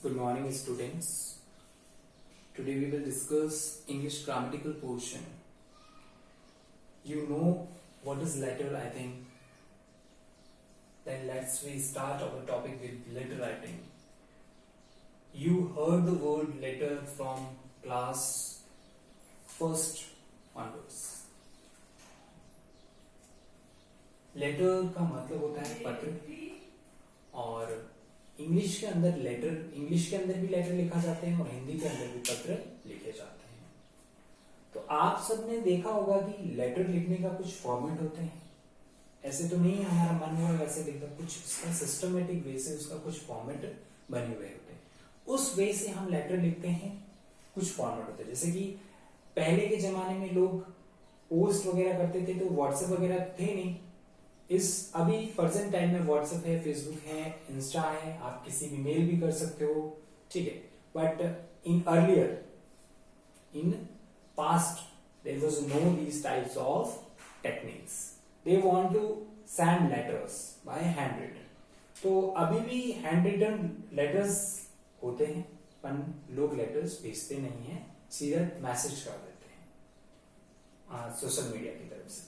Good morning, students. Today we will discuss English grammatical portion. You know what is letter, I think. Then we start our topic with letter writing. You heard the word letter from class first onwards. Letter का मतलब होता है पत्र, और English के अंदर भी letter लिखा जाते हैं और हिंदी के अंदर भी पत्र लिखे जाते हैं। तो आप सबने देखा होगा कि लेटर लिखने का कुछ फॉर्मेट होते हैं। ऐसे तो नहीं हमारा मन हुआ वैसे लिखता, कुछ उसका सिस्टमेटिक वे से उसका कुछ फॉर्मेट बने हुए होते हैं। उस वे से हम लेटर लिखते हैं, कुछ फॉर्मेट होते हैं। जैसे कि पहले के जमाने में लोग पोस्ट वगैरह करते थे तो व्हाट्सएप वगैरह थे नहीं। अभी प्रेजेंट टाइम में व्हाट्सएप है, फेसबुक है, इंस्टा है, आप किसी भी मेल भी कर सकते हो, ठीक है। But in past there was no these types of techniques. They want to send letters by hand written. तो अभी भी हैंड रिटन लेटर्स होते हैं, पर लोग लेटर्स भेजते नहीं है, सीधा मैसेज कर देते हैं सोशल मीडिया की तरफ से।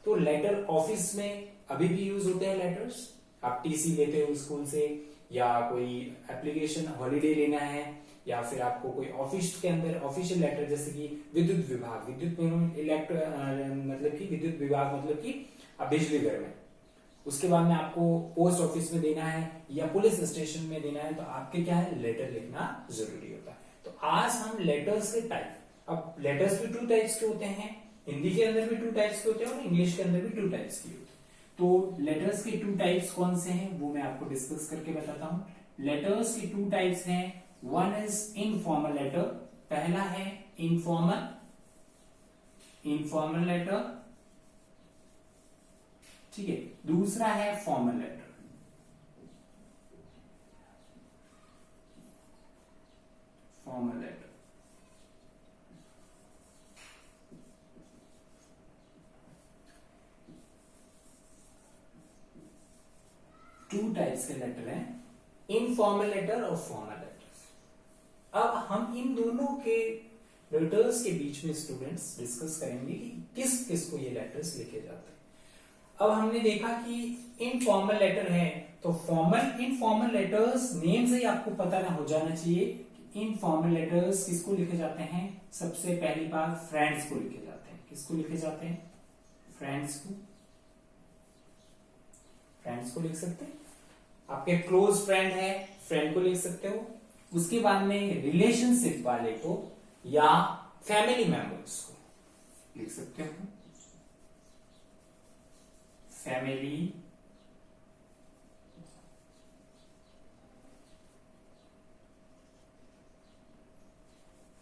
तो लेटर ऑफिस में अभी भी यूज होते हैं लेटर्स। आप टीसी लेते हो स्कूल से, या कोई एप्लीकेशन हॉलीडे लेना है, या फिर आपको कोई ऑफिस के अंदर ऑफिशियल लेटर, जैसे कि विद्युत विभाग, विद्युत विभाग मतलब कि बिजली घर में, उसके बाद में आपको पोस्ट ऑफिस में देना है या पुलिस स्टेशन में देना है, तो आपके क्या है, लेटर लिखना जरूरी होता है। तो आज हम लेटर्स के टाइप, अब लेटर्स भी 2 टाइप्स के होते हैं, हिंदी के अंदर भी 2 टाइप्स के होते हैं और इंग्लिश के अंदर भी 2 टाइप्स के होते हैं। तो लेटर्स के 2 टाइप्स कौन से हैं वो मैं आपको डिस्कस करके बताता हूं। लेटर्स के 2 टाइप्स हैं, वन इज इनफॉर्मल लेटर, पहला है इनफॉर्मल लेटर, ठीक है। दूसरा है formal letter. Formal letter two types के लेटर हैं, इनफॉर्मल लेटर और फॉर्मल लेटर्स। अब हम इन दोनों के लेटर्स के बीच में स्टूडेंट्स डिस्कस करेंगे कि किस किस को ये लेटर्स लिखे जाते हैं। अब हमने देखा कि इनफॉर्मल लेटर है, तो इनफॉर्मल लेटर्स नेम से ही आपको पता ना हो जाना चाहिए कि इनफॉर्मल लेटर्स किसको लिखे जाते हैं। सबसे पहली बात, फ्रेंड्स को लिखे जाते हैं। किसको लिखे जाते हैं? फ्रेंड्स को लिख सकते हैं। आपके क्लोज फ्रेंड है, फ्रेंड को लिख सकते हो। उसके बाद में रिलेशनशिप वाले को या फैमिली मेंबर्स को लिख सकते हो। फैमिली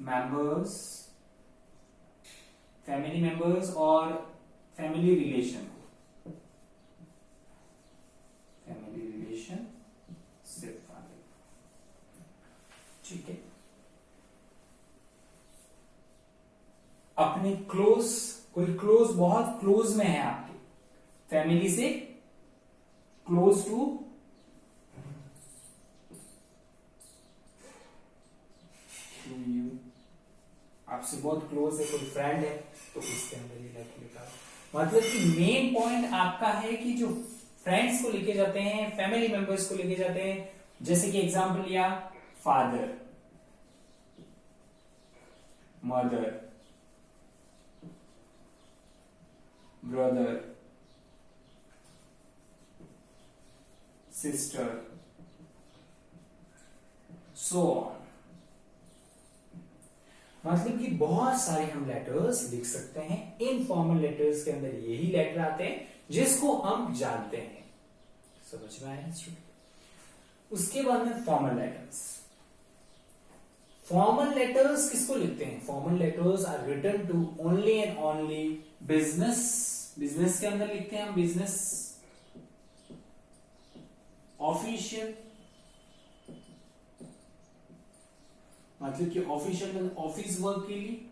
मेंबर्स और फैमिली रिलेशन, ठीक है। अपने कोई बहुत क्लोज में है, आपके फैमिली से क्लोज टू यू, आपसे बहुत क्लोज है, कोई फ्रेंड है, तो इसके अंदर ये लिखा। मतलब कि मेन पॉइंट आपका है कि जो फ्रेंड्स को लिखे जाते हैं, फैमिली मेंबर्स को लिखे जाते हैं। जैसे कि एग्जांपल लिया, father, mother, brother, sister, so on. मतलब कि बहुत सारे हम लेटर्स लिख सकते हैं। इनफॉर्मल लेटर्स के अंदर यही लेटर आते हैं जिसको हम जानते हैं। समझ में आया स्टूडेंट? उसके बाद में फॉर्मल लेटर्स। फॉर्मल लेटर्स किसको लिखते हैं? Formal letters are written to only and only business के अंदर लिखते हैं हम, बिजनेस, ऑफिशियल, मतलब कि ऑफिशियल ऑफिस वर्क के लिए,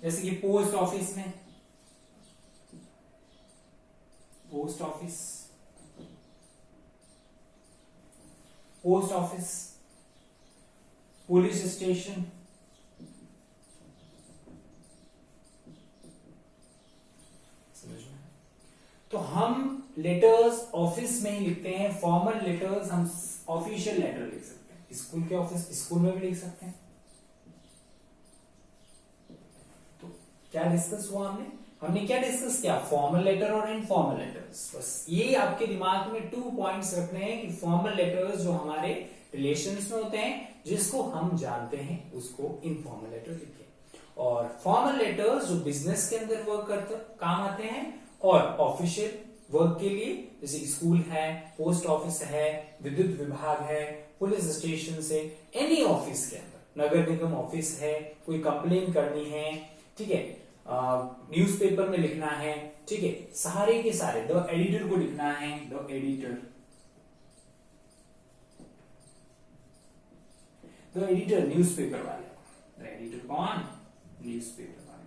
जैसे कि पोस्ट ऑफिस में, post office, post office, police station, समझ में? तो हम लेटर्स ऑफिस में ही लिखते हैं, फॉर्मल लेटर्स हम ऑफिशियल लेटर लिख सकते हैं। स्कूल के ऑफिस स्कूल में भी लिख सकते हैं। तो क्या डिस्कस हुआ हमने क्या डिस्कस किया? फॉर्मल लेटर और इनफॉर्मल लेटर्स। बस ये आपके दिमाग में 2 पॉइंट्स रखने हैं कि फॉर्मल लेटर्स जो हमारे रिलेशंस में होते हैं, जिसको हम जानते हैं, उसको इनफॉर्मल लेटर लिखें, और फॉर्मल लेटर्स जो बिजनेस के अंदर वर्क करते काम आते हैं और ऑफिशियल वर्क के लिए, जैसे स्कूल है, पोस्ट ऑफिस है, विद्युत विभाग है, पुलिस स्टेशन से, एनी ऑफिस के अंदर, नगर निगम ऑफिस है, कोई कंप्लेन करनी है, ठीक है, न्यूज़पेपर में लिखना है, ठीक है, सारे के सारे, द एडिटर को लिखना है, the editor, the editor newspaper वाले, द एडिटर कौन? न्यूज़पेपर वाले।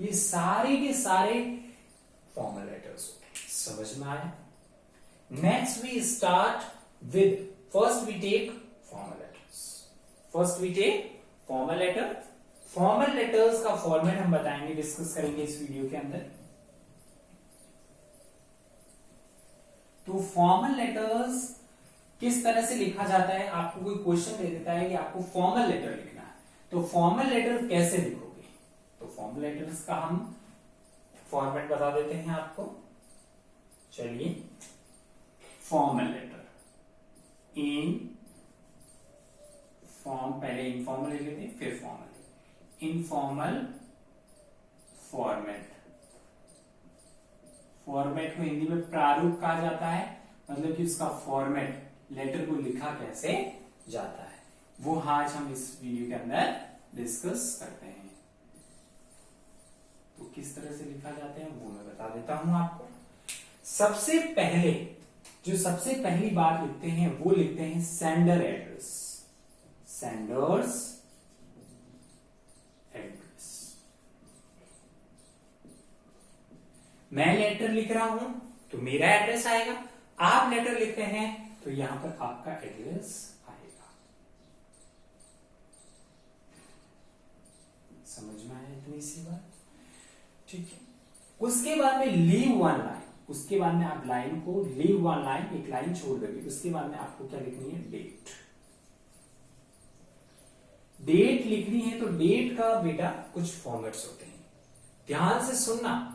ये सारे के सारे फॉर्मल लेटर्स होते हैं। समझ में आया? Next we start with, first we take formal letters. First we take formal letter. Formal letters का फॉर्मेट हम बताएंगे, डिस्कस करेंगे इस वीडियो के अंदर। तो फॉर्मल लेटर्स किस तरह से लिखा जाता है? आपको कोई क्वेश्चन दे देता है कि आपको फॉर्मल लेटर लिखना है, तो फॉर्मल लेटर कैसे लिखोगे? तो फॉर्मल लेटर्स का हम फॉर्मेट बता देते हैं आपको। चलिए, फॉर्मल लेटर इन फॉर्म, पहले इनफॉर्मल लिख लेते हैं, फिर फॉर्मल। इनफॉर्मल फॉर्मेट, फॉर्मेट को हिंदी में प्रारूप कहा जाता है, मतलब कि उसका फॉर्मेट, लेटर को लिखा कैसे जाता है, वो आज हम इस वीडियो के अंदर डिस्कस करते हैं। तो किस तरह से लिखा जाता है वो मैं बता देता हूं आपको। सबसे पहले जो सबसे पहली बात लिखते हैं वो लिखते हैं सेंडर एड्रेस, सेंडर्स एड्रेस। मैं लेटर लिख रहा हूं तो मेरा एड्रेस आएगा, आप लेटर लिख रहे हैं तो यहां पर आपका एड्रेस आएगा। समझ में आया इतनी सी बात? ठीक है। उसके बाद में लीव वन लाइन, उसके बाद में आप लाइन को लीव वन लाइन, एक लाइन छोड़ दोगे, उसके बाद में आपको क्या लिखनी है? डेट। डेट लिखनी है तो डेट का बेटा कुछ फॉर्मेट्स होते हैं, ध्यान से सुनना।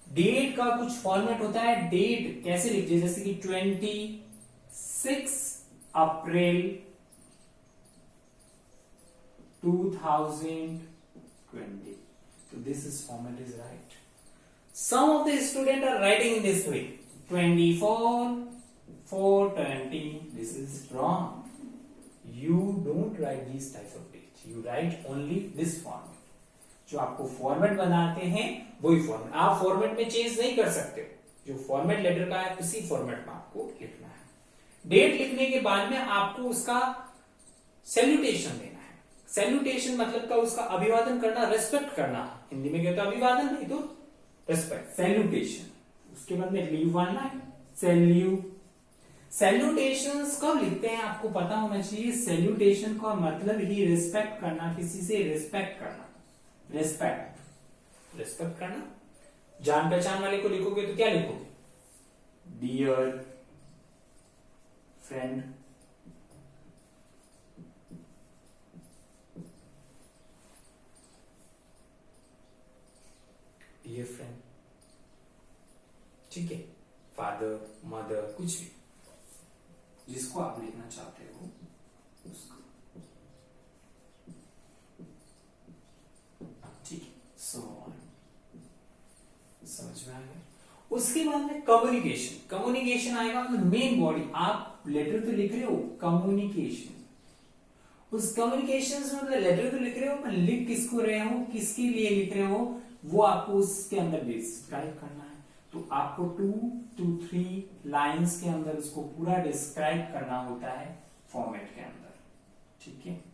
डेट का कुछ फॉर्मेट होता है। डेट कैसे लिखिए? जैसे कि 26 अप्रैल 2020. So this is format is right. Some of the students are writing in this way, 24/4/20. This is wrong. You don't write these types of dates. You write only this format. जो आपको format बनाते हैं वही format, आप format में change नहीं कर सकते। जो फॉर्मेट लेटर का है उसी फॉर्मेट में आपको लिखना है। डेट लिखने के बाद में आपको उसका सैल्यूटेशन देना है। सैल्यूटेशन मतलब का उसका अभिवादन करना, रेस्पेक्ट करना। हिंदी में कहते हैं अभिवादन, नहीं तो रेस्पेक्ट, सैल्यूटेशन। उसके बाद में leave one line, salute. Salutations कब लिखते हैं आपको पता होना चाहिए। सैल्यूटेशन का मतलब ही रिस्पेक्ट करना, किसी से रिस्पेक्ट करना, रिस्पेक्ट करना। जान पहचान वाले को लिखोगे तो क्या लिखोगे? डियर फ्रेंड, डियर फ्रेंड, ठीक है। फादर, मदर, कुछ भी जिसको आप लिखना चाहते हो उसको, ठीक है। सो समझ में आ गया। उसके बाद में कम्युनिकेशन, कम्युनिकेशन आएगा मतलब मेन बॉडी। आप लेटर तो लिख रहे हो, कम्युनिकेशन, उस कम्युनिकेशन में मतलब लेटर तो लिख रहे हो, पर लिख किसको रहे हो, किसके लिए लिख रहे हो, वो आपको उसके अंदर डिस्क्राइब करना है। तो आपको 2 to 3 लाइंस के अंदर उसको पूरा डिस्क्राइब करना होता है फॉर्मेट के अंदर, ठीक है।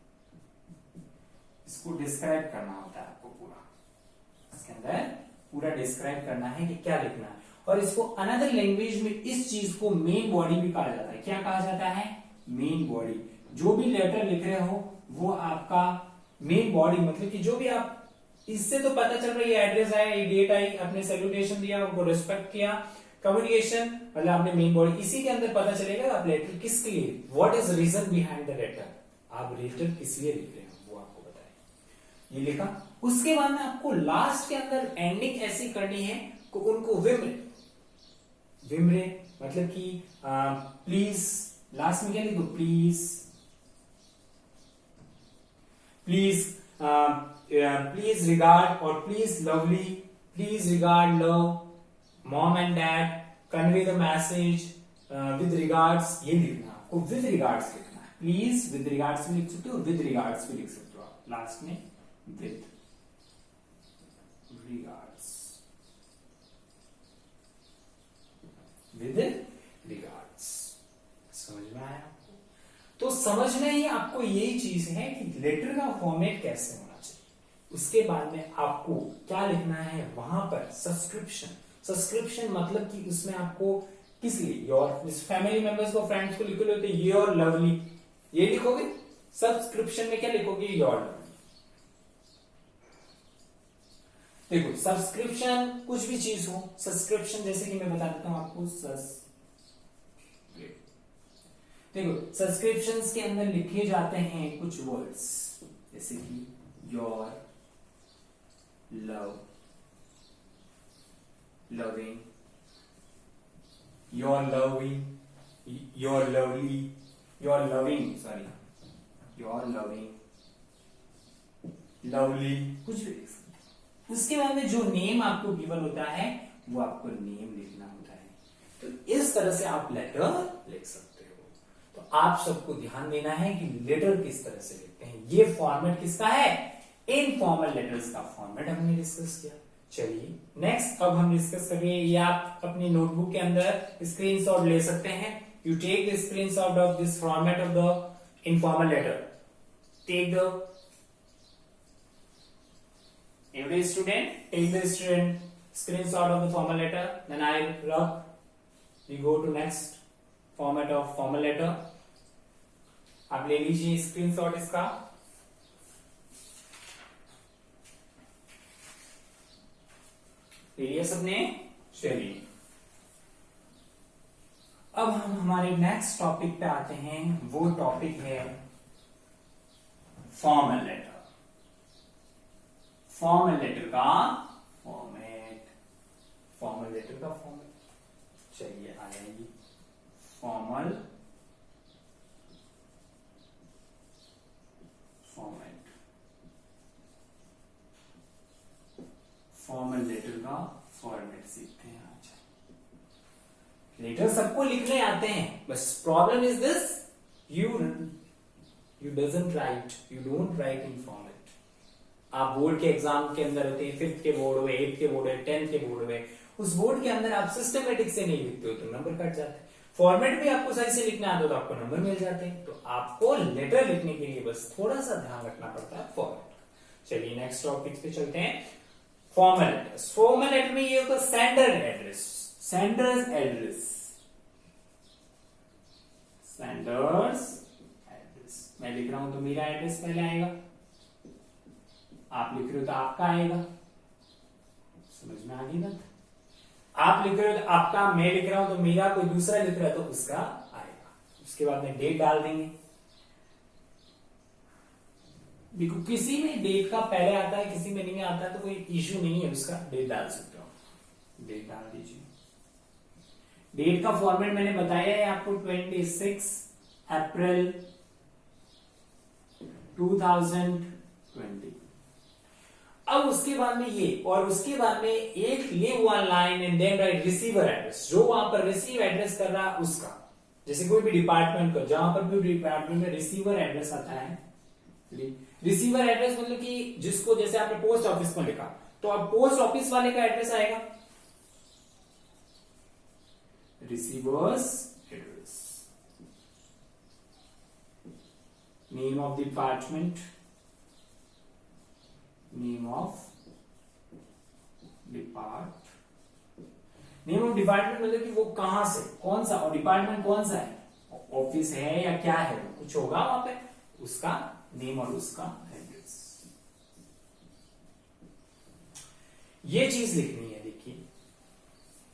इसको डिस्क्राइब करना होता है आपको पूरा, इसके अंदर पूरा डिस्क्राइब करना है कि क्या लिखना है। और इसको अनदर लैंग्वेज में इस चीज को मेन बॉडी भी कहा जाता है। क्या कहा जाता है? Main body. जो भी लेटर लिख रहे हो वो आपका मेन बॉडी, मतलब कि जो भी आप, इससे तो पता चल रहा है ये एड्रेस आया, ये डेट आई, अपने सैल्यूटेशन दिया, उनको रिस्पेक्ट किया, कम्युनिकेशन, मतलब आपने मेन बॉडी, इसी के अंदर पता चलेगा आप लेटर किसके लिए, what is reason behind the letter, आप लेटर किस लिए लिख रहे हो वो आपको बताए। ये लिखा। उसके बाद में आपको लास्ट के अंदर एंडिंग ऐसी करनी है को उनको विम्रे, विम्रे मतलब कि प्लीज, लास्ट में क्या लिखो, प्लीज, प्लीज, प्लीज रिगार्ड और please lovely, please regard love mom and dad, convey the message with regards, ये लिखना आपको, विद रिगार्ड्स लिखना है। प्लीज विद रिगार्ड्स भी लिख सकते हो, विद रिगार्ड्स भी लिख सकते हो आप, लास्ट में विद रिगार्ड्स, विद रिगार्ड्स। समझ में आया आपको? तो समझना ही आपको यही चीज है कि लेटर का फॉर्मेट कैसे होना चाहिए। उसके बाद में आपको क्या लिखना है वहां पर, सब्सक्रिप्शन। सब्सक्रिप्शन मतलब कि उसमें आपको किस लिए, योर फैमिली मेंबर्स को, फ्रेंड्स को लिखोगे तो योर लवली, ये लिखोगे। सब्सक्रिप्शन में क्या लिखोगे, योर लवली। देखो सब्सक्रिप्शन कुछ भी चीज हो, सब्सक्रिप्शन जैसे कि मैं बता देता हूं आपको, देखो सब्सक्रिप्शंस के अंदर लिखे जाते हैं कुछ वर्ड्स, जैसे कि your, love, loving, your loving, your lovely, your loving, sorry, your loving, lovely, कुछ भी लिख सकते हैं। उसके बाद में जो नेम आपको गिवन होता है वो आपको नेम लिखना होता है। तो इस तरह से आप लेटर लिख सकते हो। तो आप सबको ध्यान देना है कि लेटर किस तरह से लिखते हैं। ये फॉर्मेट किसका है, इनफॉर्मल लेटर्स का फॉर्मेट हमने डिस्कस किया। चलिए नेक्स्ट अब हम डिस्कस करेंगे, ये आप अपनी नोटबुक के अंदर स्क्रीनशॉट ले सकते हैं। You take the screenshot of this format of the informal letter. Take the, every student take the student screenshot of the formal letter, then I rub, we go to next format of formal letter। आप ले लीजिए screenshot इसका। ले लिया सबने? चलिए अब हम हमारे नेक्स्ट टॉपिक पे आते हैं। वो टॉपिक है फॉर्मल लेटर। फॉर्मल लेटर का फॉर्मेट, फॉर्मल लेटर का फॉर्मेट, चलिए आ जाएगी फॉर्मल फॉर्मेट। फॉर्मल लेटर का फॉर्मेट सीखते हैं आज। लेटर सबको लिखने आते हैं, बस problem is this, you doesn't right, you don't write in format. आप बोर्ड के एग्जाम के अंदर होते हैं, 5th के बोर्ड हुए, 8th के बोर्ड हुए, 10th के बोर्ड हुए, उस बोर्ड के अंदर आप सिस्टमेटिक से नहीं लिखते हो तो नंबर कट जाते हैं। फॉर्मेट भी आपको सही से लिखना आता हो तो आपको नंबर मिल जाते हैं। तो आपको लेटर लिखने के लिए बस थोड़ा सा ध्यान रखना पड़ता है फॉर्मेट। चलिए नेक्स्ट टॉपिक पे चलते हैं, फॉर्मल लेटर्स। फॉर्मल लेटर में ये होता है sender address, sender's address, sender's address. मैं लिख रहा हूं तो मेरा एड्रेस पहले आएगा, आप लिख रहे हो तो आपका आएगा। समझ में आ गई बात? आप लिख रहे हो तो आपका, मैं लिख रहा हूं तो मेरा, कोई दूसरा लिख रहा है तो उसका आएगा। उसके बाद में डेट डाल देंगे। देखो किसी में डेट का पहले आता है, किसी में नहीं आता है, तो कोई इश्यू नहीं है उसका, डेट डाल सकते हो। डेट डाल दीजिए। डेट का फॉर्मेट मैंने बताया है आपको, 26 अप्रैल 2020। अब उसके बाद में ये, और उसके बाद में एक leave one line and then write receiver address, जो वहां पर रिसीव एड्रेस कर रहा है उसका। जैसे कोई भी डिपार्टमेंट का, जहां पर भी डिपार्टमेंट में रिसीवर एड्रेस आता है, रिसीवर एड्रेस मतलब कि जिसको, जैसे आपने पोस्ट ऑफिस में लिखा तो अब पोस्ट ऑफिस वाले का एड्रेस आएगा, receiver's address, name of department, name of depart, name of department मतलब कि वो कहां से, कौन सा, और डिपार्टमेंट कौन सा है, ऑफिस है या क्या है, कुछ होगा वहां पे, उसका नेम और उसका एड्रेस। ये चीज लिखनी है। देखिए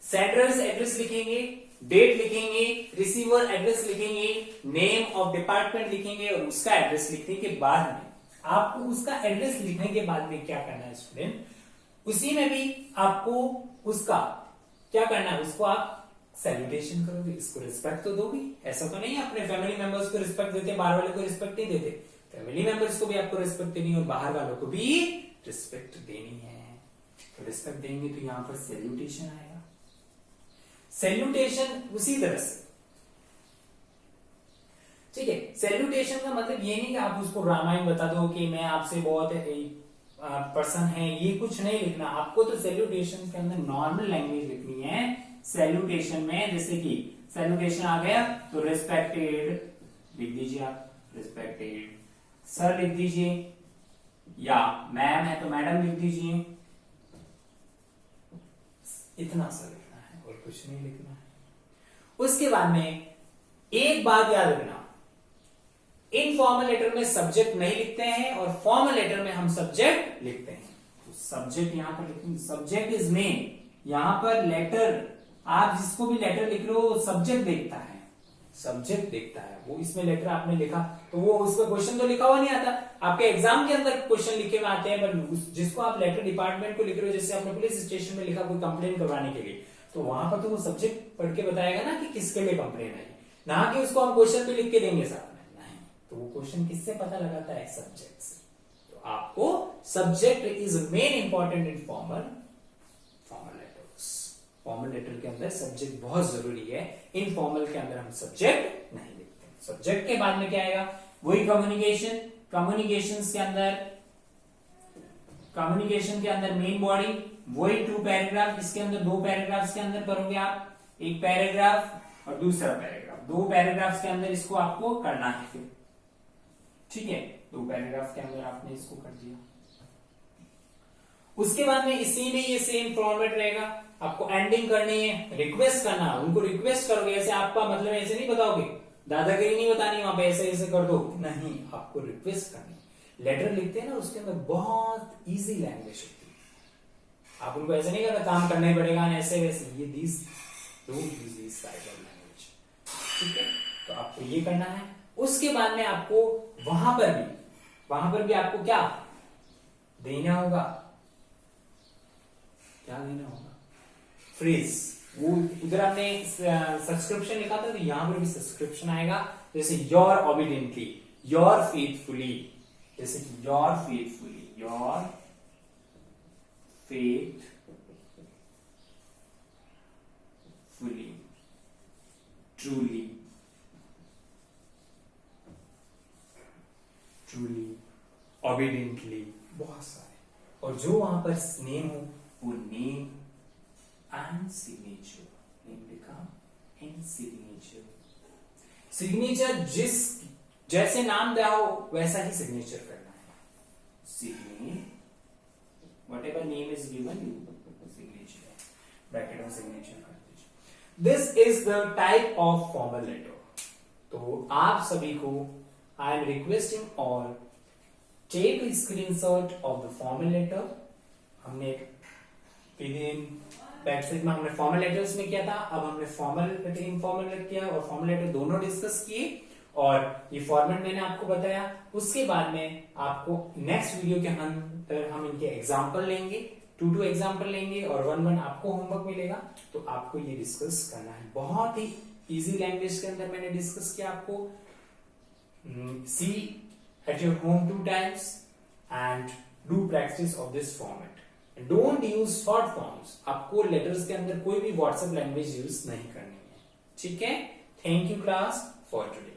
सेंडर्स एड्रेस लिखेंगे, डेट लिखेंगे, रिसीवर एड्रेस लिखेंगे, नेम ऑफ डिपार्टमेंट लिखेंगे और उसका एड्रेस लिखने के बाद में आपको उसका एड्रेस लिखने के बाद में क्या करना है स्टूडेंट, उसी में भी आपको उसका क्या करना है, उसको आप सैल्यूटेशन करोगे, इसको रिस्पेक्ट तो दोगे। ऐसा तो नहीं है अपने फैमिली मेंबर्स को रिस्पेक्ट देते, बाहर वाले को रिस्पेक्ट नहीं देते, फैमिली मेंबर्स को भी आपको रिस्पेक्ट देनी है और बाहर वालों को भी रिस्पेक्ट देनी है। तो रिस्पेक्ट देंगे तो यहां पर सैल्यूटेशन आएगा। सैल्यूटेशन उसी तरह से, ठीक है। सैल्यूटेशन का मतलब ये नहीं कि आप उसको रामायण बता दो कि मैं आपसे बहुत पर्सन है, ये कुछ नहीं लिखना आपको। तो सैल्यूटेशन के अंदर नॉर्मल लैंग्वेज लिखनी है। सैल्यूटेशन में जैसे कि सैल्यूटेशन आ गया तो रिस्पेक्टेड लिख दीजिए आप, रिस्पेक्टेड सर लिख दीजिए, या मैम है तो मैडम लिख दीजिए। इतना सा लिखना है और कुछ नहीं लिखना है। उसके बाद में एक बात याद रखना, इनफॉर्मल लेटर में सब्जेक्ट नहीं लिखते हैं और फॉर्मल लेटर में हम सब्जेक्ट लिखते हैं। तो सब्जेक्ट यहां पर लिखेंगे, सब्जेक्ट इज नेम। यहां पर लेटर, आप जिसको भी लेटर लिख रहे हो सब्जेक्ट देखता है, सब्जेक्ट देखता है। वो इसमें लेटर आपने लिखा तो वो उसका क्वेश्चन तो लिखा हुआ नहीं आता, आपके एग्जाम के अंदर क्वेश्चन लिखे हुए आते हैं, पर जिसको आप लेटर डिपार्टमेंट को लिख रहे हो, जैसे आपने पुलिस स्टेशन में लिखा कोई कंप्लेन करवाने के लिए, तो वहां पर तो वो सब्जेक्ट पढ़ के बताएगा ना कि किसके लिए कंप्लेन आई, ना कि उसको हम क्वेश्चन पे लिख के देंगे साथ में, नहीं। तो वो क्वेश्चन किससे पता लगाता है, सब्जेक्ट से। तो आपको subject is main important in formal letters. Formal letter के अंदर सब्जेक्ट बहुत जरूरी है, इनफॉर्मल के अंदर हम सब्जेक्ट नहीं लिखते। सब्जेक्ट के बाद में क्या आएगा, वही कम्युनिकेशन। कम्युनिकेशन के अंदर मेन बॉडी, वही 2 पैराग्राफ, इसके अंदर 2 पैराग्राफ्स के अंदर करोगे आप, एक पैराग्राफ और दूसरा पैराग्राफ, 2 पैराग्राफ्स के अंदर इसको आपको करना है फिर, ठीक है। 2 पैराग्राफ के अंदर आपने इसको कर दिया। उसके बाद में इसी में ये सेम फॉर्मेट रहेगा, आपको एंडिंग करनी है, रिक्वेस्ट करना, उनको रिक्वेस्ट करोगे। ऐसे आपका मतलब ऐसे नहीं बताओगे, दादागिरी नहीं बतानी वहां पे ऐसे ऐसे कर दो, नहीं, आपको रिक्वेस्ट करनी है। लेटर लिखते हैं ना, उसके अंदर बहुत इजी लैंग्वेज होती है, आप उनको ऐसे नहीं कहते काम करना ही पड़ेगा ऐसे वैसे, ये दिस टाइप ऑफ लैंग्वेज, ठीक है। तो आपको ये करना है। उसके बाद में आपको वहां पर भी आपको क्या देना होगा, क्या देना होगा, फ्रेज। वो उधर आपने सब्सक्रिप्शन लिखा था, तो यहां पर भी सब्सक्रिप्शन आएगा, जैसे योर ऑबिडेंटली, योर फेथफुली, जैसे कि your faithfully, your faithfully, truly, obediently, बहुत सारे। और जो वहां पर नेम हो वो नेम एंड सिग्नेचर, नेम लिखा एंड सिग्नेचर। सिग्नेचर जिस जैसे नाम दिया हो वैसा ही सिग्नेचर करना है। whatever name is given you signature, bracket में सिग्नेचर कर दीजिए। This is the type of formal letter. तो आप सभी को I am requesting all take screenshot of the formal letter. हमने वेबसाइट में हमने फॉर्मल लेटर्स में किया था, अब हमने फॉर्मल लेटर इनफॉर्मल लेटर किया और फॉर्मल लेटर दोनों डिस्कस किए और ये फॉर्मेट मैंने आपको बताया। उसके बाद में आपको नेक्स्ट वीडियो के अंदर हम इनके एग्जांपल लेंगे, 2 एग्जांपल लेंगे और 1 आपको होमवर्क मिलेगा। तो आपको ये डिस्कस करना है, बहुत ही इजी लैंग्वेज के अंदर मैंने डिस्कस किया आपको। See at your home 2 times and do practice of this format. Don't use short forms, आपको लेटर्स के अंदर कोई भी व्हाट्सएप लैंग्वेज यूज नहीं करनी है, ठीक है। Thank you class for today.